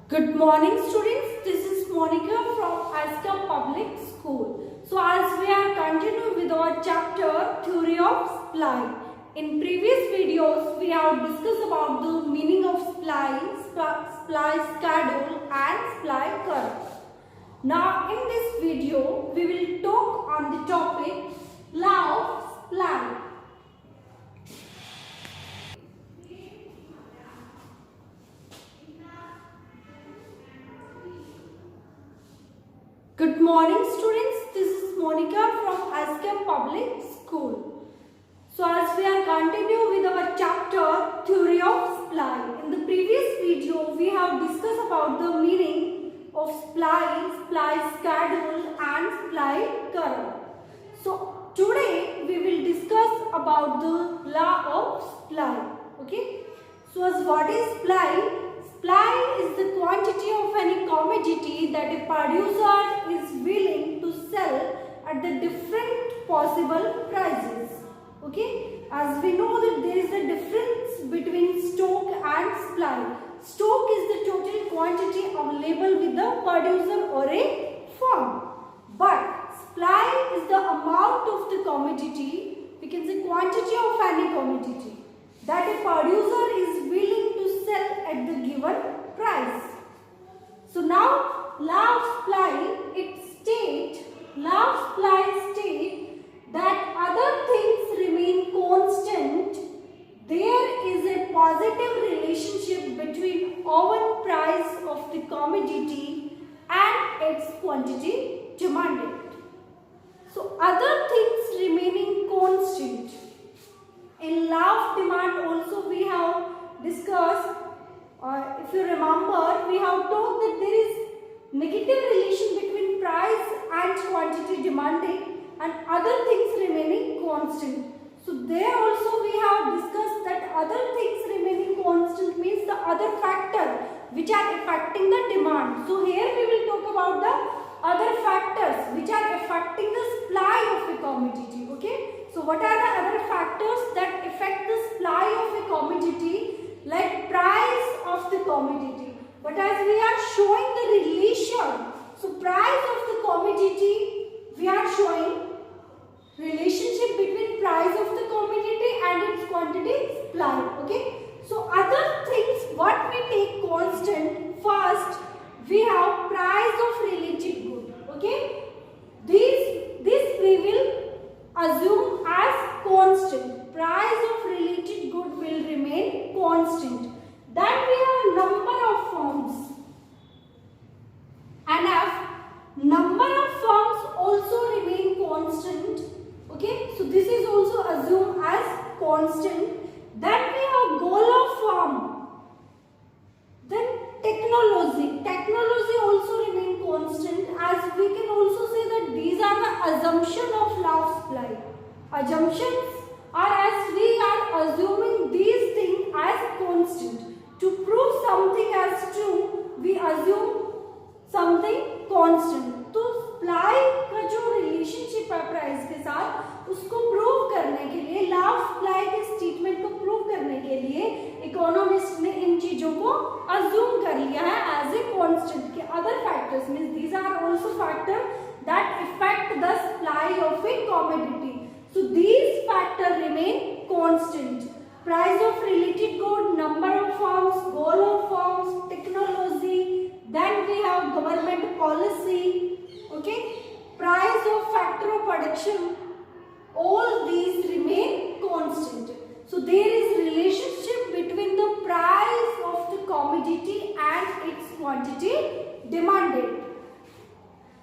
Good morning students, this is Monica from Aska Public School. So as we are continuing with our chapter Theory of Supply. In previous videos we have discussed about the meaning of supply schedule and supply curve. Now in this video we will talk on the topic law of supply. Good morning students, this is Monica from Aska Public School. So as we are continuing with our chapter Theory of Supply. In the previous video we have discussed about the meaning of supply schedule and supply curve. So today we will discuss about the law of supply. Okay. So as what is supply? Supply is the quantity of any commodity that a producer is willing to sell at the different possible prices. Okay, as we know that there is a difference between stock and supply. Stock is the total quantity available with the producer or a firm. But supply is the amount of the commodity, we can say quantity of any commodity that a producer is willing to sell at the given price. So now law of supply states that other things remain constant. There is a positive relationship between our price of the commodity and its quantity demanded. So other things remaining constant. In law of demand also we have discussed, if you remember, we have told that there is negative relation between price and quantity demanded and other things remaining constant. So there also we have discussed that other things remaining constant means the other factor which are affecting the demand. So here we will talk about the other factors which are affecting the supply of a commodity. Okay. So what are the other factors that affect the supply of a commodity, like price of the commodity? But as we are showing the relation, so price of the commodity, we are showing relationship between price of the commodity and its quantity supply. Okay. So other things what we take constant, first we have price of related good. Okay. This we will assume as constant. Price of related good will remain constant. Then we have number of firms. And number of firms also remain constant. Okay, so this is also assumed as constant. Then we have goal of firm. Then technology. Technology also remain constant, as we can also say that these are the assumption of law of supply. Assumptions are as we are assuming these things as constant. To prove something as true, we assume something constant. तो supply का जो relationship है price के साथ उसको prove करने के लिए, law of supply के statement को prove करने के लिए economist ने इन चीजों को assume कर लिया है as a constant. के other factors means these are also factors that affect the supply of a commodity. So these factors remain constant. Price of related good, number of firms, goal of firms, technology. Then we have government policy. Okay. Price of factor of production. All these remain constant. So there is relationship between the price of the commodity and its quantity demanded.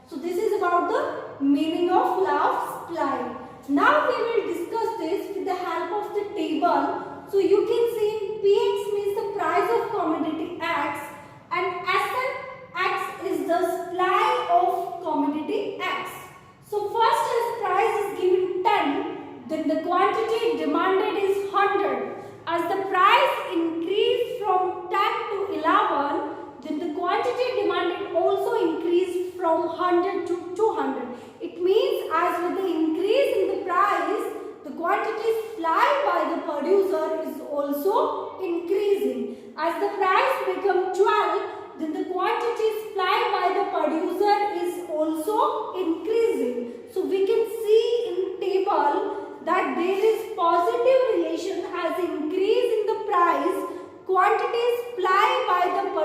So this is about the meaning of law of supply. Now we will discuss this with the help of the table. So you can see in Px means the price of commodity X and Sn X is the supply of commodity X. So first as price is given 10, then the quantity demanded is 100. As the price increased from 10 to 11, then the quantity demanded also increased from 100 to 200. It means as with the increase in the price, the quantity supplied by the producer is also increasing. As the price becomes 12,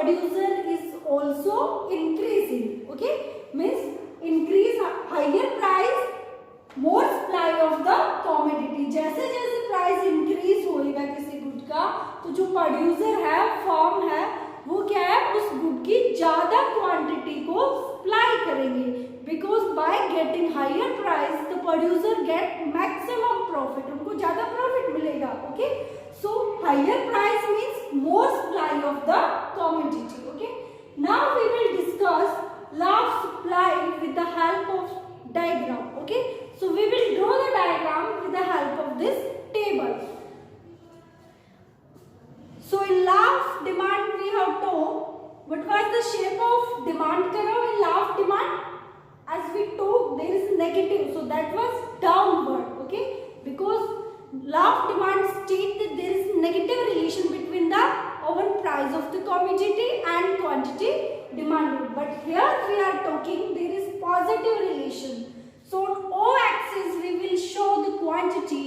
producer is also increasing. Okay, means increase higher price, more supply of the commodity. जैसे जैसे price increase होएगा किसी good का, तो जो producer है, firm है, वो क्या है, उस गुड की ज्यादा क्वांटिटी को सप्लाई करेंगे, because by getting higher price the producer get maximum profit, उनको ज्यादा प्रॉफिट मिलेगा. Okay, so higher price means more supply of the commodity. Okay, now we will discuss law of supply with the help of diagram. Okay, so we will draw the diagram with the help of this table. So in law of demand we have told what was the shape of demand curve in law of demand. As we told, there is negative, so that was downward. Okay, because law of demand states that there is negative relation between the own price of the commodity and quantity demanded, but here we are talking there is positive relation. So on O axis we will show the quantity,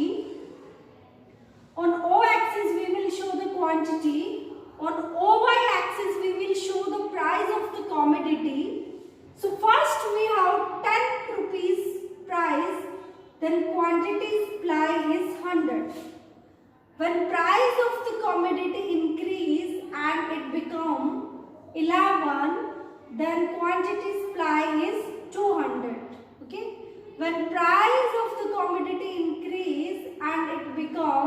on O axis we will show the quantity, on OY axis we will show the price of the commodity. So first we have 10 rupees price, then quantity supply is 100. When price of the commodity increase and it become 11, then quantity supply is 200. Okay, when price of the commodity increase and it become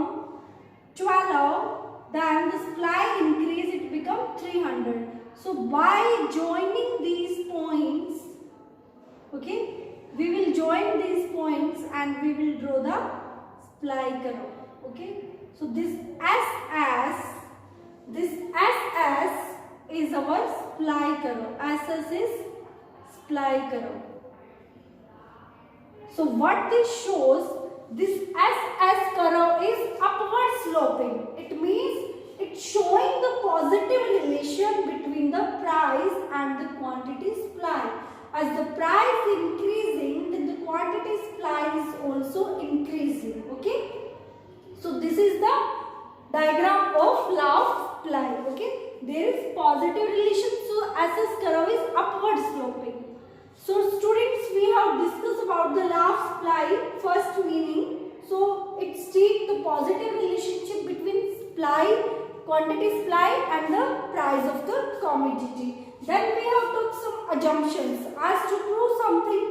12, then the supply increase, it become 300. So by joining these points, okay, we will join these points and we will draw the supply curve. Okay, so this SS is our supply curve. SS is supply curve. So what this shows, this SS curve is upward sloping. It means it's showing the positive relation between the price and the quantity supply. As the price increasing, then the quantity supply is also increasing. Okay, so this is the diagram of law of supply. Okay, there is positive relation, so SS curve is upward sloping. So students, we have discussed about the law of supply, first meaning. So it states the positive relationship between supply, quantity supply and the price of the commodity. Then we have took some assumptions. As to prove something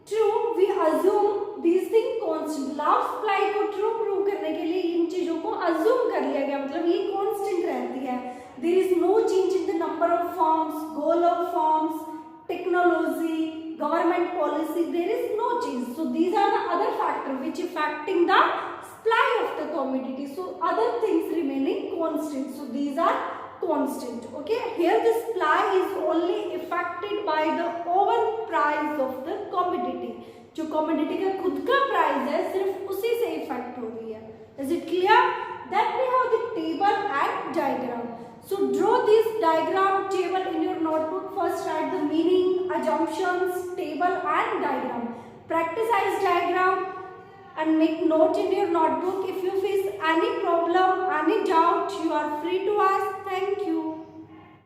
true, we assume these things constant. law of supply को true prove करने के लिए इन चीजों को assume कर लिया गया, मतलब ये constant रहती है. There is no change in the number of firms, goal of firms, technology, government policy, there is no change. So these are the other factors which affecting the supply of the commodity. So other things remaining constant. So these are constant. Okay, here the supply is only affected by the own price of the commodity. जो commodity का खुद का price है, सिर्फ उसी से affect हो रही है. Is it clear? Then we have the table and diagram. So draw this diagram table in your notebook. First write the meaning, assumptions, table and diagram. Practice as diagram and make note in your notebook. If you face any problem, any doubt, you are free to ask. Thank you.